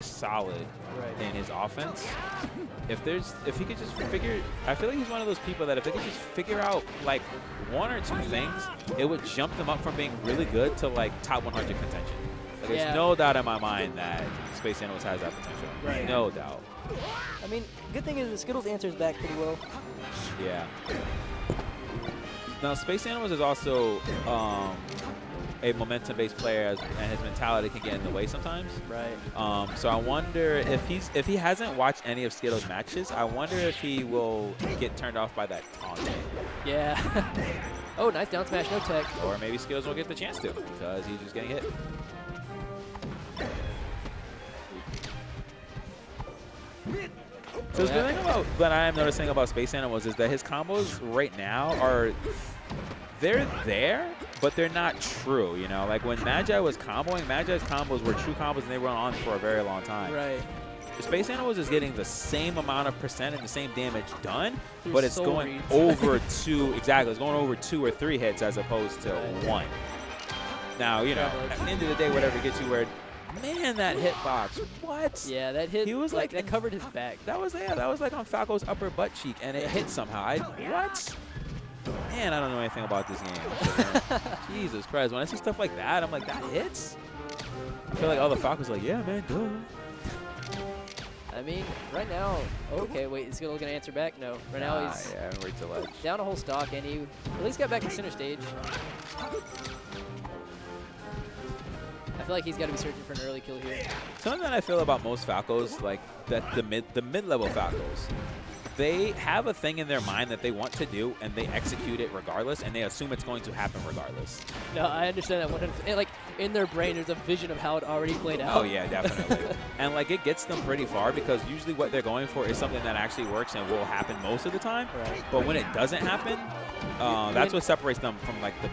solid in his offense. If he could just figure, I feel like he's one of those people that if they could just figure out like one or two things, it would jump them up from being really good to like top 100 contention. Like, there's no doubt in my mind that Space Animals has that potential. Right. No doubt. I mean, good thing is the Skittles answers back pretty well. Yeah. Now, Space Animals is also a momentum-based player, and his mentality can get in the way sometimes. Right. So I wonder if he hasn't watched any of Skittles' matches, I wonder if he will get turned off by that taunt. Yeah. Oh, nice down smash, no tech. Or maybe Skittles won't get the chance to because he's just getting hit. So the thing that I am noticing about Space Animals is that his combos right now they're there, but they're not true, you know? Like when Magi was comboing, Magi's combos were true combos and they went on for a very long time. Right. Space Animals is getting the same amount of percent and the same damage done, but it's going over it's going over 2 or 3 hits as opposed to 1. Now, you know, at the end of the day, whatever gets you where, man, that hitbox, what? Yeah, that hit, he was like that covered his back. That was like on Falco's upper butt cheek, and it hit somehow. What? Man, I don't know anything about this game. Jesus Christ, when I see stuff like that, I'm like, that hits? I feel like all the Falcons are like, yeah, man, duh. I mean, right now, okay, wait, is Skittles going to answer back? No. Right now he's right to ledge. Down a whole stock, and he at least got back to center stage. I feel like he's got to be searching for an early kill here. Something that I feel about most Falcos, like that the mid-level Falcos, they have a thing in their mind that they want to do, and they execute it regardless, and they assume it's going to happen regardless. No, I understand that 100%. Like, in their brain, there's a vision of how it already played out. Oh, yeah, definitely. And, like, it gets them pretty far because usually what they're going for is something that actually works and will happen most of the time. Right. But when it doesn't happen, that's what separates them from, like, the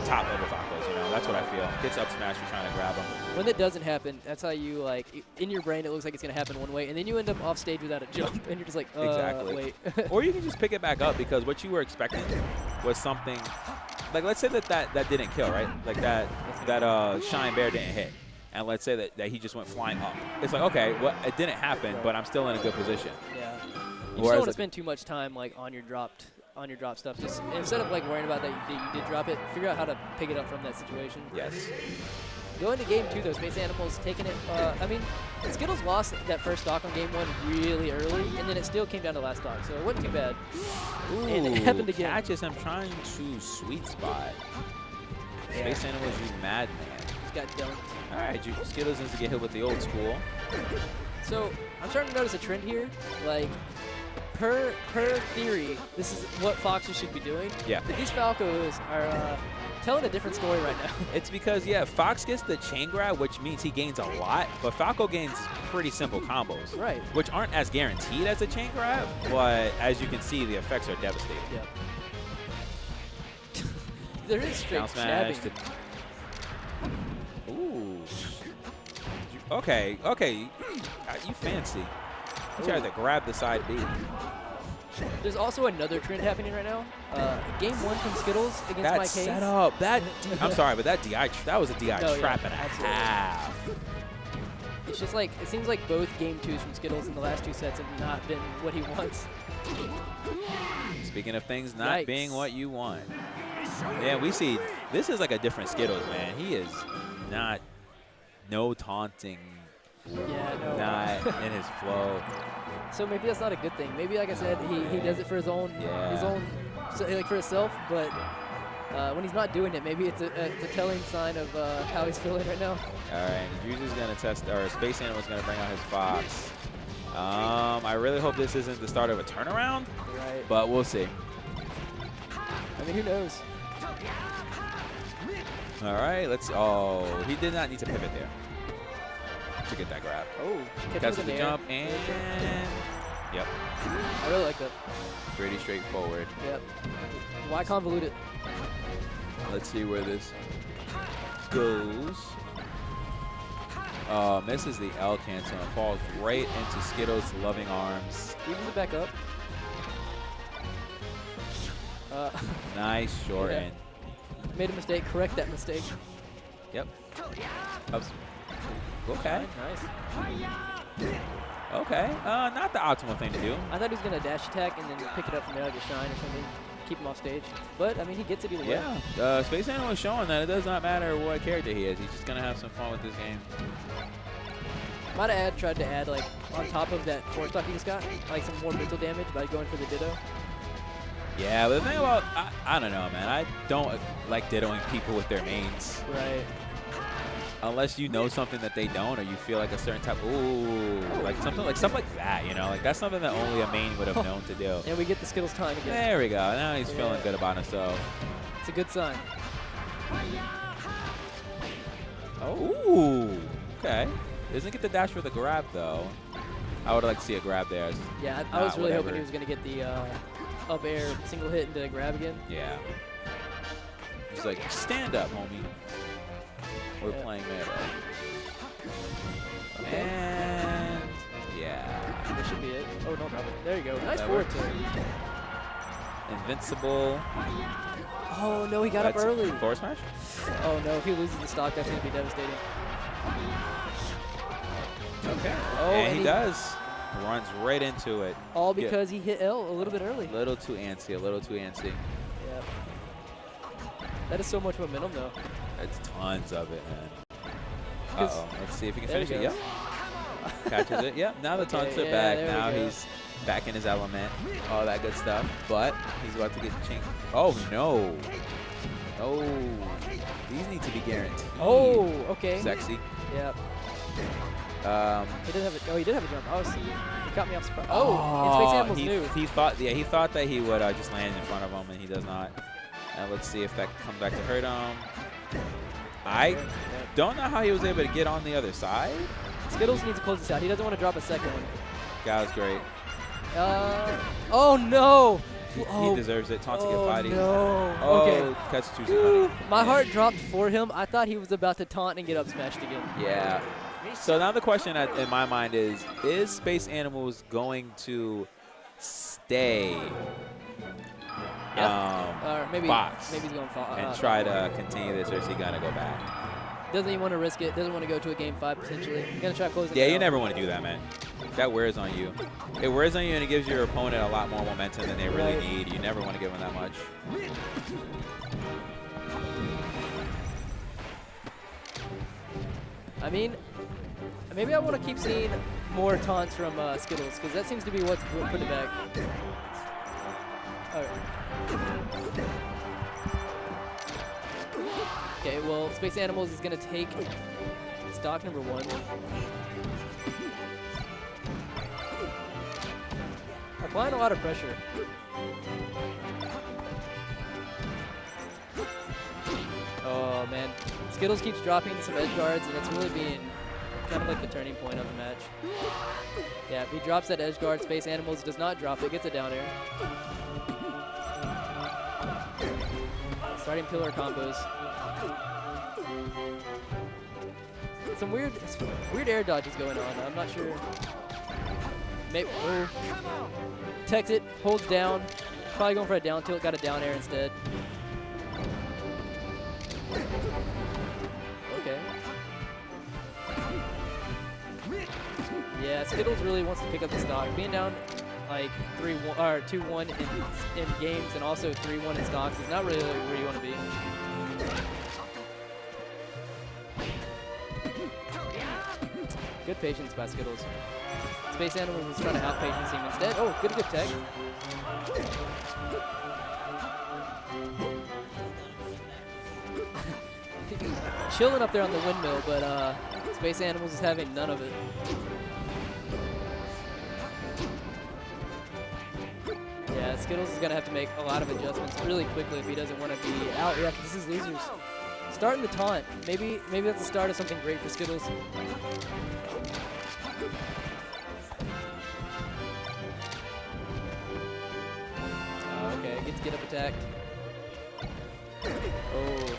top level Falcos, you know? That's what I feel. Gets up smash for trying to grab them. When that doesn't happen, that's how you, like, in your brain, it looks like it's going to happen one way, and then you end up off stage without a jump, and you're just like, exactly. Wait. Or you can just pick it back up because what you were expecting was something, like let's say that didn't kill, right? Like that Shine Bear didn't hit. And let's say that he just went flying up. It's like, okay, well, it didn't happen, but I'm still in a good position. Yeah. You just don't want to spend too much time like on your drop stuff. Just instead of like worrying about that you did drop it, figure out how to pick it up from that situation. Yes. Going to game 2 though, Space Animals taking it. I mean, Skittles lost that first stock on game 1 really early, and then it still came down to last stock, so it wasn't too bad. Ooh, and it happened again. Catches him trying to sweet spot. Yeah. Space Animals, you madman. Just got dunked. All right, Skittles needs to get hit with the old school. So I'm starting to notice a trend here. Like, per theory, this is what Foxes should be doing. Yeah. But these Falcos are telling a different story right now. It's because, yeah, Fox gets the chain grab, which means he gains a lot, but Falco gains pretty simple combos. Right. Which aren't as guaranteed as a chain grab, but as you can see, the effects are devastating. Yeah. There is straight jabbing. Ooh. Okay. You fancy. You tried to grab the side B. There's also another trend happening right now. Game 1 from Skittles against that my case. Set up. I'm sorry, but that was a DI trap and a half. It's just like, it seems like both game 2s from Skittles in the last 2 sets have not been what he wants. Speaking of things not being what you want. Yeah, we see, this is like a different Skittles, man. He is no taunting. Yeah, no. Not in his flow. So maybe that's not a good thing. Maybe, like I said, he does it for his own, like for himself. But when he's not doing it, maybe it's a telling sign of how he's feeling right now. All right, Juice is gonna test, or Space Animal is gonna bring out his Fox. I really hope this isn't the start of a turnaround. Right. But we'll see. I mean, who knows? All right, let's. Oh, he did not need to pivot there to get that grab. Oh, catches the jump and yep. I really like that. Pretty straightforward. Yep. Why convolute it? Let's see where this goes. Misses the L cancel and falls right into Skittles' loving arms. Evens it back up. Nice short end. Made a mistake. Correct that mistake. Yep. Oops. Okay. Nice. Okay. Not the optimal thing to do. I thought he was going to dash attack and then pick it up from there like a shine or something. Keep him off stage. But, I mean, he gets it either way. Yeah. Space Animal is showing that it does not matter what character he is. He's just going to have some fun with this game. Might have tried to add, like, on top of that 4-stock he just got, like some more mental damage by going for the Ditto. Yeah, but the thing about, I don't know, man. I don't like dittoing people with their mains. Right. Unless you know something that they don't, or you feel like a certain type, ooh, like something like stuff like that, you know, like that's something that only a main would have known to do. And we get the Skittles time again. There we go. Now he's feeling good about himself. It's a good sign. Oh, okay. Doesn't get the dash for the grab though. I would like to see a grab there. Yeah, I was really hoping he was going to get the up air single hit into the grab again. Yeah. He's like, stand up, homie. We're playing melee. Okay. And yeah. That should be it. Oh, no problem. There you go. Nice forward tilt. Invincible. Oh, no, he got up early. Forward smash? Oh, no, if he loses the stock, that's going to be devastating. Okay. Oh, and he does. Runs right into it. All because he hit L a little bit early. A little too antsy, a little too antsy. Yeah. That is so much momentum, though. That's tons of it, man. Uh-oh. Let's see if he can finish it. Yep. Catches it. Yep. Now the taunts are back. Now he's back in his element. All that good stuff. But he's about to get chinked. Oh, no. Oh. These need to be guaranteed. Oh, okay. Sexy. Yep. He did have a, he did have a jump. He caught me off surprise. He thought that he would just land in front of him, and he does not. And let's see if that comes back to hurt him. I don't know how he was able to get on the other side. Skittles needs to close this out. He doesn't want to drop a second one. That was great. Oh no! He deserves it. Taunt to get body. No. Oh, okay. catch Tuesday. My heart dropped for him. I thought he was about to taunt and get up smashed again. Yeah. So now the question in my mind is Space Animals going to stay or maybe box maybe he's going and try to continue this, or is he going to go back? Doesn't even want to risk it. Doesn't want to go to a game 5 potentially. He's going to try closing it Yeah, out. you never want to do that, man. That wears on you. It wears on you, and it gives your opponent a lot more momentum than they really need. You never want to give them that much. I mean, maybe I want to keep seeing more taunts from Skittles, because that seems to be what's putting it back. All right. Okay, well, Space Animals is going to take stock number 1. Applying a lot of pressure. Oh, man. Skittles keeps dropping some edge guards, and it's really being kind of like the turning point of the match. Yeah, if he drops that edge guard, Space Animals does not drop it, gets it down air. Starting pillar combos. Some weird air dodges going on. I'm not sure. Maybe, techs it, holds down. Probably going for a down tilt, got a down air instead. Okay. Yeah, Skittles really wants to pick up the stock. Being down like 3-1 or 2-1 in games and also 3-1 in stocks is not really where you want to be. Good patience by Skittles. Space Animals was trying to out-patience him instead. Oh, good tech. Chilling up there on the windmill, but Space Animals is having none of it. Yeah, Skittles is going to have to make a lot of adjustments really quickly if he doesn't want to be out. Yeah, because this is losers. Starting the taunt. Maybe that's the start of something great for Skittles. Okay, gets get up attacked. Oh.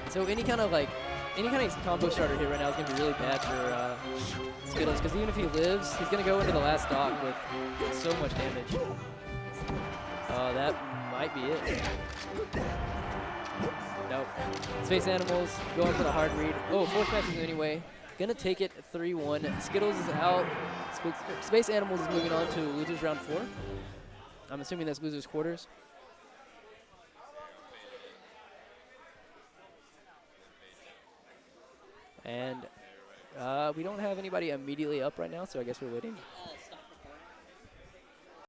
So any kind of combo starter here right now is going to be really bad for Skittles, because even if he lives, he's going to go into the last stock with so much damage. That might be it. Nope. Space Animals going for the hard read. Oh, fourth match is anyway. Gonna take it 3-1. Skittles is out. Space Animals is moving on to losers round 4. I'm assuming that's losers quarters. And we don't have anybody immediately up right now, so I guess we're waiting.